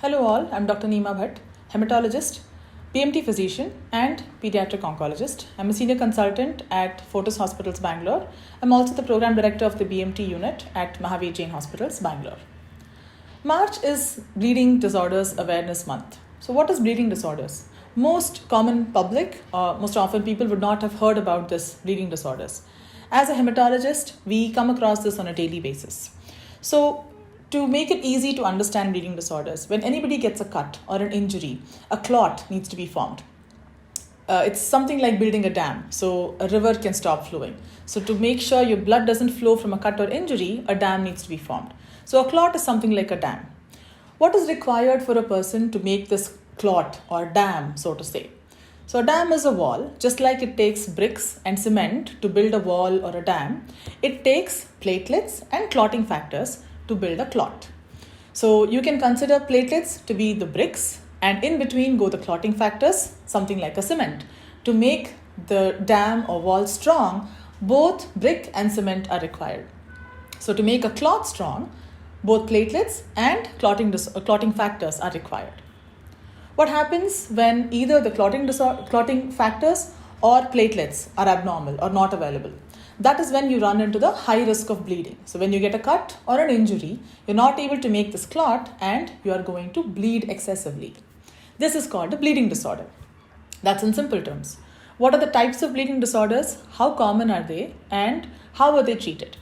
Hello all, I'm Dr. Neema Bhat, hematologist, PMT physician and pediatric oncologist. I'm a senior consultant at Fortis Hospitals, Bangalore. I'm also the program director of the BMT unit at Mahavir Jain Hospitals, Bangalore. March is Bleeding Disorders Awareness Month. So what is bleeding disorders? Most common public, most often people would not have heard about this bleeding disorders. As a hematologist, we come across this on a daily basis. So to make it easy to understand bleeding disorders, when anybody gets a cut or an injury, a clot needs to be formed. It's something like building a dam, so a river can stop flowing. So to make sure your blood doesn't flow from a cut or injury, a dam needs to be formed. So a clot is something like a dam. What is required for a person to make this clot or dam, so to say? So a dam is a wall. Just like it takes bricks and cement to build a wall or a dam, it takes platelets and clotting factors to build a clot. So you can consider platelets to be the bricks, and in between go the clotting factors, something like a cement. To make the dam or wall strong, both brick and cement are required. So to make a clot strong, both platelets and clotting factors are required. What happens when either the clotting factors or platelets are abnormal or not available? That is when you run into the high risk of bleeding. So when you get a cut or an injury, you're not able to make this clot and you are going to bleed excessively. This is called a bleeding disorder. That's in simple terms. What are the types of bleeding disorders? How common are they? And how are they treated?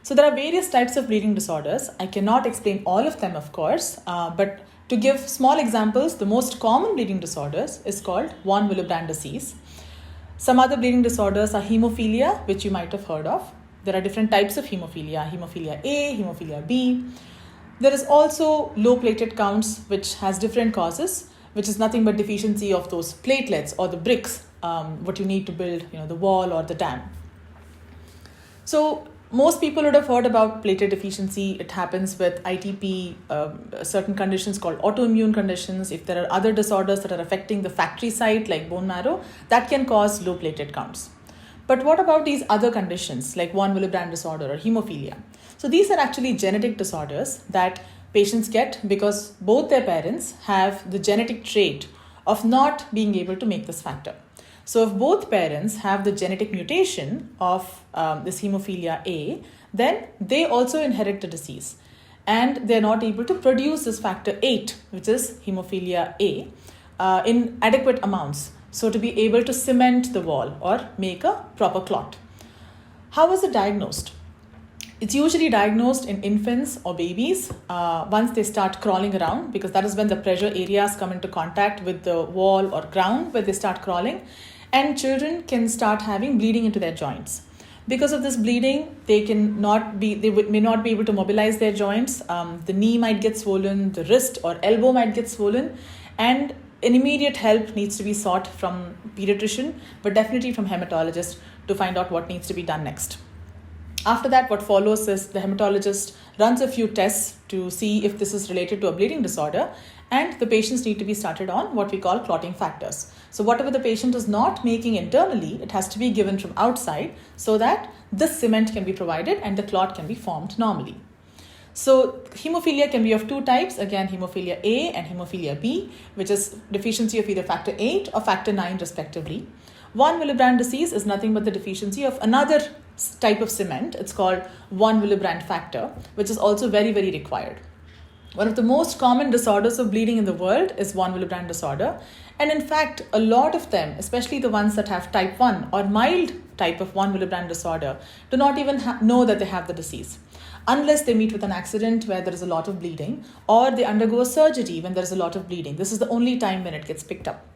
So there are various types of bleeding disorders. I cannot explain all of them, of course, but to give small examples, the most common bleeding disorders is called von Willebrand disease. Some other bleeding disorders are hemophilia, which you might have heard of. There are different types of hemophilia, hemophilia A, hemophilia B. There is also low platelet counts, which has different causes, which is nothing but deficiency of those platelets or the bricks, what you need to build, the wall or the dam. So most people would have heard about platelet deficiency. It happens with ITP, certain conditions called autoimmune conditions. If there are other disorders that are affecting the factory site like bone marrow, that can cause low platelet counts. But what about these other conditions like von Willebrand disorder or hemophilia? So these are actually genetic disorders that patients get because both their parents have the genetic trait of not being able to make this factor. So if both parents have the genetic mutation of this hemophilia A, then they also inherit the disease. And they're not able to produce this factor 8, which is hemophilia A, in adequate amounts. So to be able to cement the wall or make a proper clot. How is it diagnosed? It's usually diagnosed in infants or babies once they start crawling around, because that is when the pressure areas come into contact with the wall or ground where they start crawling. And children can start having bleeding into their joints. Because of this bleeding, they may not be able to mobilize their joints. The knee might get swollen, the wrist or elbow might get swollen, and an immediate help needs to be sought from pediatrician, but definitely from hematologist to find out what needs to be done next. After that, what follows is the hematologist runs a few tests to see if this is related to a bleeding disorder, and the patients need to be started on what we call clotting factors. So whatever the patient is not making internally, it has to be given from outside so that this cement can be provided and the clot can be formed normally. So hemophilia can be of two types, again hemophilia A and hemophilia B, which is deficiency of either factor 8 or factor 9 respectively. Von Willebrand disease is nothing but the deficiency of another type of cement. It's called von Willebrand factor, which is also very, very required. One of the most common disorders of bleeding in the world is von Willebrand disorder. And in fact, a lot of them, especially the ones that have type 1 or mild type of von Willebrand disorder, do not even know that they have the disease, unless they meet with an accident where there is a lot of bleeding, or they undergo a surgery when there is a lot of bleeding. This is the only time when it gets picked up.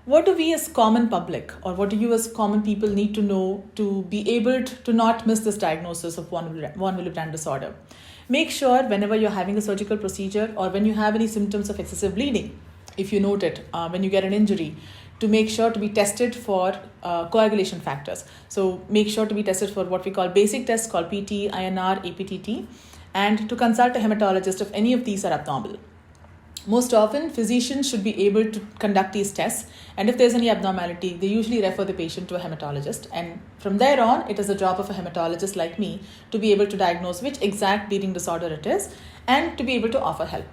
What do we as common public, or what do you as common people need to know to be able to not miss this diagnosis of von Willebrand disorder? Make sure whenever you're having a surgical procedure or when you have any symptoms of excessive bleeding, if you note it when you get an injury, to make sure to be tested for coagulation factors. So make sure to be tested for what we call basic tests called PT, INR, APTT, and to consult a hematologist if any of these are abnormal. Most often, physicians should be able to conduct these tests, and if there's any abnormality, they usually refer the patient to a hematologist. And from there on, it is the job of a hematologist like me to be able to diagnose which exact bleeding disorder it is and to be able to offer help.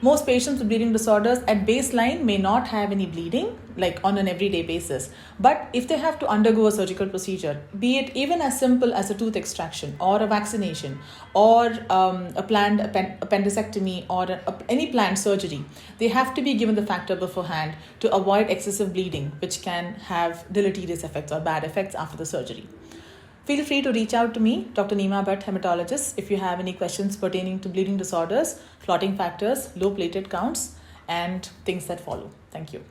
Most patients with bleeding disorders at baseline may not have any bleeding, like on an everyday basis. But if they have to undergo a surgical procedure, be it even as simple as a tooth extraction or a vaccination or a planned appendectomy or any planned surgery, they have to be given the factor beforehand to avoid excessive bleeding, which can have deleterious effects or bad effects after the surgery. Feel free to reach out to me, Dr. Neema Bhat, Hematologist, if you have any questions pertaining to bleeding disorders, clotting factors, low platelet counts, and things that follow. Thank you.